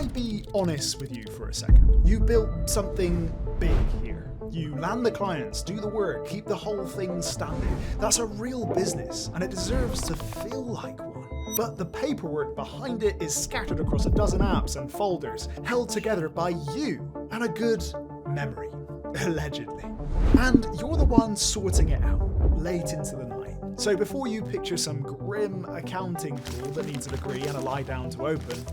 I be honest with you for a second? You built something big here. You land the clients, do the work, keep the whole thing standing. That's a real business, and it deserves to feel like one. But the paperwork behind it is scattered across a dozen apps and folders, held together by you and a good memory, allegedly. And you're the one sorting it out, late into the night. So before you picture some grim accounting tool that needs a degree and a lie down to open,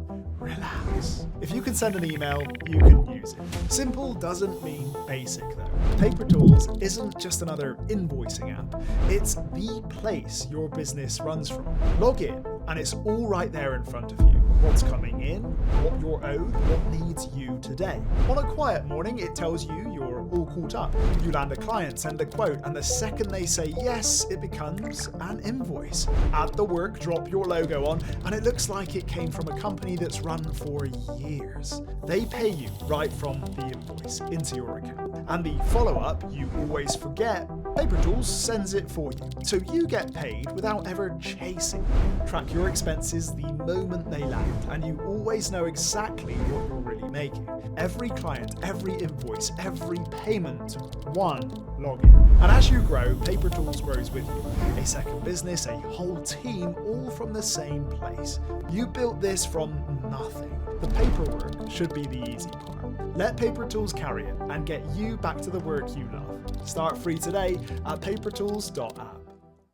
relax. If you can send an email, you can use it. Simple doesn't mean basic though. Papertools isn't just another invoicing app, it's the place your business runs from. Log in, and it's all right there in front of you. What's coming in, what you're owed, what needs you today. On a quiet morning, it tells you you're all caught up. You land a client, send a quote, and the second they say yes, it becomes an invoice. Add the work, drop your logo on, and it looks like it came from a company that's run for years. They pay you right from the invoice into your account. And the follow-up you always forget, Papertools sends it for you. So you get paid without ever chasing. Track your expenses the moment they land, and you always know exactly what you're really making. Every client, every invoice, every payment, one login. And as you grow, Papertools grows with you. A second business, a whole team, all from the same place. You built this from nothing. The paperwork should be the easy part. Let Papertools carry it and get you back to the work you love. Start free today at papertools.app.